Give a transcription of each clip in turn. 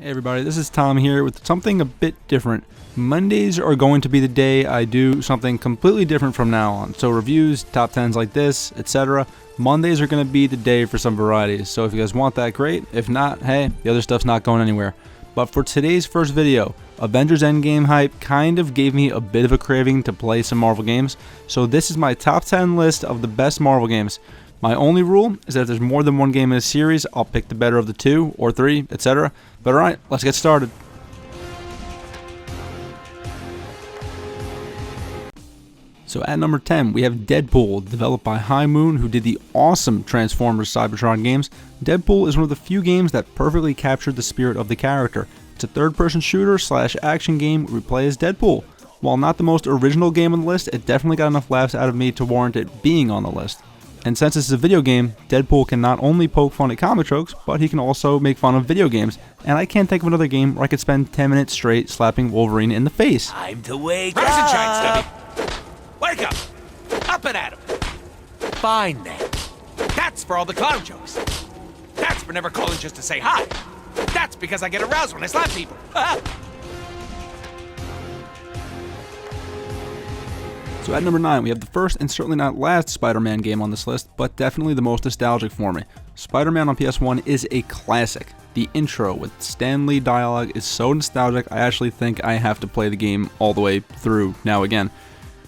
Hey everybody, this is Tom here with something a bit different. Mondays are going to be the day I do something completely different from now on. So reviews, top 10s like this, etc. Mondays are going to be the day for some varieties. So if you guys want that, great. If not, hey, the other stuff's not going anywhere. But for today's first video, Avengers Endgame hype kind of gave me a bit of a craving to play some Marvel games. So this is my top 10 list of the best Marvel games. My only rule is that if there's more than one game in a series, I'll pick the better of the two or three, etc. But alright, let's get started. So at number 10, we have Deadpool, developed by High Moon, who did the awesome Transformers Cybertron games. Deadpool is one of the few games that perfectly captured the spirit of the character. It's a third-person shooter / action game where we play as Deadpool. While not the most original game on the list, it definitely got enough laughs out of me to warrant it being on the list. And since this is a video game, Deadpool can not only poke fun at comic jokes, but he can also make fun of video games. And I can't think of another game where I could spend 10 minutes straight slapping Wolverine in the face. Time to wake Rise up! and shine, Stubby! Wake up! Up and at 'em! Fine then. That's for all the clown jokes. That's for never calling just to say hi. That's because I get aroused when I slap people. So at number 9, we have the first and certainly not last Spider-Man game on this list, but definitely the most nostalgic for me. Spider-Man on PS1 is a classic. The intro with Stan Lee dialogue is so nostalgic, I actually think I have to play the game all the way through now again.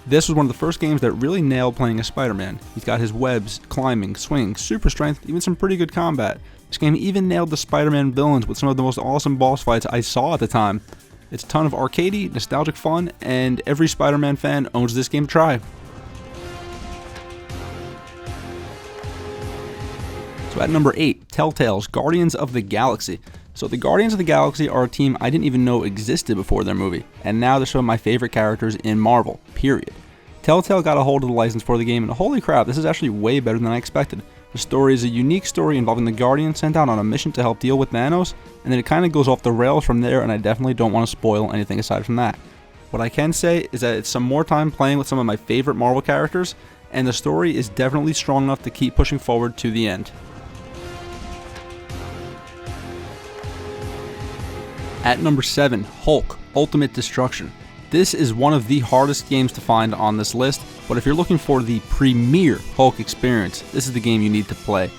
This was one of the first games that really nailed playing as Spider-Man. He's got his webs, climbing, swing, super strength, even some pretty good combat. This game even nailed the Spider-Man villains with some of the most awesome boss fights I saw at the time. It's a ton of arcadey, nostalgic fun, and every Spider-Man fan owns this game to try. So at number 8, Telltale's Guardians of the Galaxy. So the Guardians of the Galaxy are a team I didn't even know existed before their movie, and now they're some of my favorite characters in Marvel, period. Telltale got a hold of the license for the game, and holy crap, this is actually way better than I expected. The story is a unique story involving the Guardians sent out on a mission to help deal with Thanos, and then it kind of goes off the rails from there, and I definitely don't want to spoil anything aside from that. What I can say is that it's some more time playing with some of my favorite Marvel characters, and the story is definitely strong enough to keep pushing forward to the end. At number 7, Hulk, Ultimate Destruction. This is one of the hardest games to find on this list, but if you're looking for the premier Hulk experience, this is the game you need to play.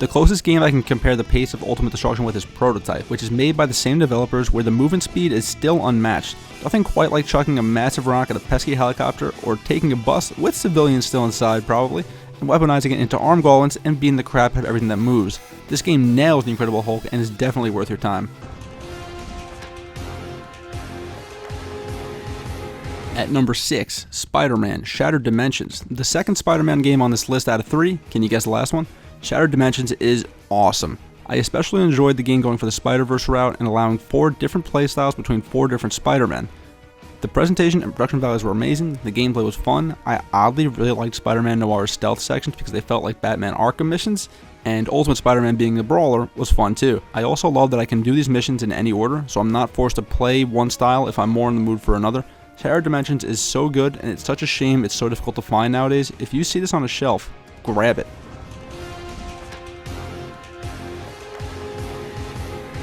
The closest game I can compare the pace of Ultimate Destruction with is Prototype, which is made by the same developers where the movement speed is still unmatched. Nothing quite like chucking a massive rock at a pesky helicopter or taking a bus with civilians still inside probably, and weaponizing it into arm gauntlets and beating the crap out of everything that moves. This game nails the Incredible Hulk and is definitely worth your time. At number 6, Spider-Man Shattered Dimensions. The second Spider-Man game on this list out of 3, can you guess the last one? Shattered Dimensions is awesome. I especially enjoyed the game going for the Spider-Verse route and allowing 4 different playstyles between 4 different Spider-Men. The presentation and production values were amazing, the gameplay was fun. I oddly really liked Spider-Man Noir's stealth sections because they felt like Batman Arkham missions, and Ultimate Spider-Man being a brawler was fun too. I also love that I can do these missions in any order, so I'm not forced to play one style if I'm more in the mood for another. Shattered Dimensions is so good, and it's such a shame it's so difficult to find nowadays. If you see this on a shelf, grab it.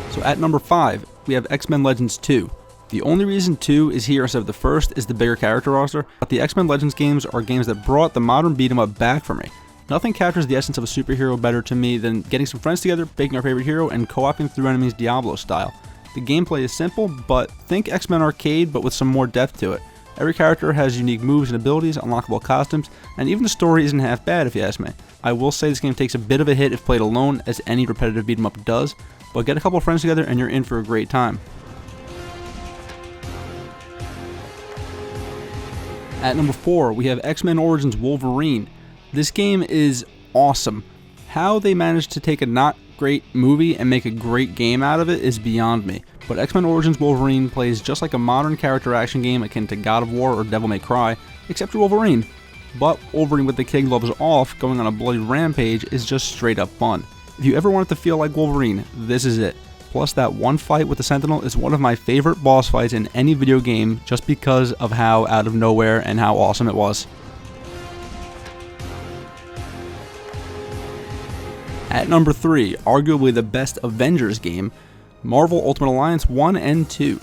So at number 5, we have X-Men Legends 2. The only reason 2 is here instead of the first is the bigger character roster, but the X-Men Legends games are games that brought the modern beat 'em up back for me. Nothing captures the essence of a superhero better to me than getting some friends together, picking our favorite hero, and co-oping through enemies Diablo style. The gameplay is simple, but think X-Men Arcade but with some more depth to it. Every character has unique moves and abilities, unlockable costumes, and even the story isn't half bad if you ask me. I will say this game takes a bit of a hit if played alone, as any repetitive beat 'em up does, but get a couple friends together and you're in for a great time. At number 4, we have X-Men Origins Wolverine. This game is awesome. How they managed to take a not great movie and make a great game out of it is beyond me, but X-Men Origins Wolverine plays just like a modern character action game akin to God of War or Devil May Cry, except you're Wolverine. But Wolverine with the kid gloves off, going on a bloody rampage is just straight up fun. If you ever wanted to feel like Wolverine, this is it. Plus that one fight with the Sentinel is one of my favorite boss fights in any video game just because of how out of nowhere and how awesome it was. At number 3, arguably the best Avengers game, Marvel Ultimate Alliance 1 and 2.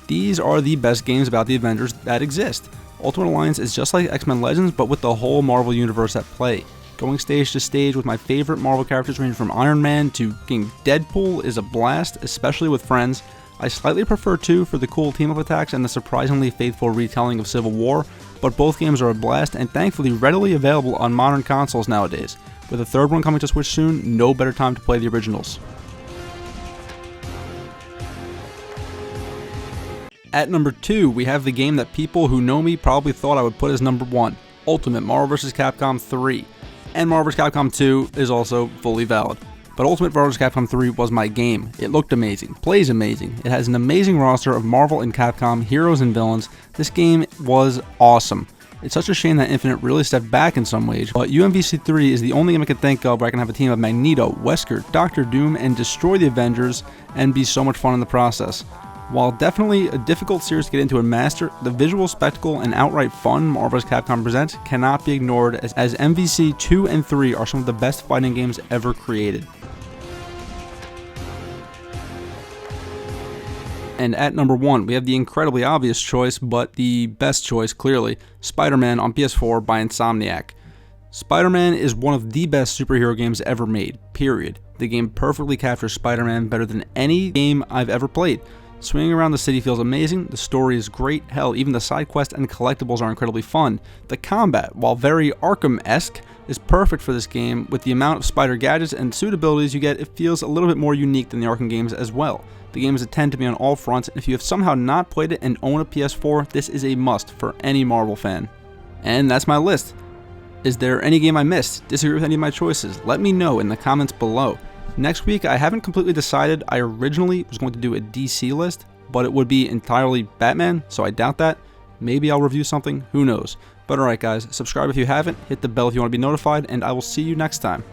These are the best games about the Avengers that exist. Ultimate Alliance is just like X-Men Legends, but with the whole Marvel universe at play. Going stage to stage with my favorite Marvel characters ranging from Iron Man to King Deadpool is a blast, especially with friends. I slightly prefer 2 for the cool team-up attacks and the surprisingly faithful retelling of Civil War, but both games are a blast and thankfully readily available on modern consoles nowadays. With a third one coming to Switch soon, no better time to play the originals. At number 2, we have the game that people who know me probably thought I would put as number 1, Ultimate Marvel vs. Capcom 3. And Marvel vs. Capcom 2 is also fully valid. But Ultimate Marvel vs. Capcom 3 was my game. It looked amazing, plays amazing, it has an amazing roster of Marvel and Capcom heroes and villains. This game was awesome. It's such a shame that Infinite really stepped back in some ways, but UMVC 3 is the only game I can think of where I can have a team of Magneto, Wesker, Doctor Doom, and destroy the Avengers and be so much fun in the process. While definitely a difficult series to get into and master, the visual spectacle and outright fun Marvel vs. Capcom presents cannot be ignored, as MVC 2 and 3 are some of the best fighting games ever created. And at number 1, we have the incredibly obvious choice, but the best choice clearly, Spider-Man on PS4 by Insomniac. Spider-Man is one of the best superhero games ever made, period. The game perfectly captures Spider-Man better than any game I've ever played. Swinging around the city feels amazing, the story is great, hell, even the side quests and collectibles are incredibly fun. The combat, while very Arkham-esque, is perfect for this game. With the amount of spider gadgets and suit abilities you get, it feels a little bit more unique than the Arkham games as well. The game is a 10 to me on all fronts, and if you have somehow not played it and own a PS4, this is a must for any Marvel fan. And that's my list. Is there any game I missed? Disagree with any of my choices? Let me know in the comments below. Next week, I haven't completely decided. I originally was going to do a DC list, but it would be entirely Batman, so I doubt that. Maybe I'll review something, who knows. But alright guys, subscribe if you haven't, hit the bell if you want to be notified, and I will see you next time.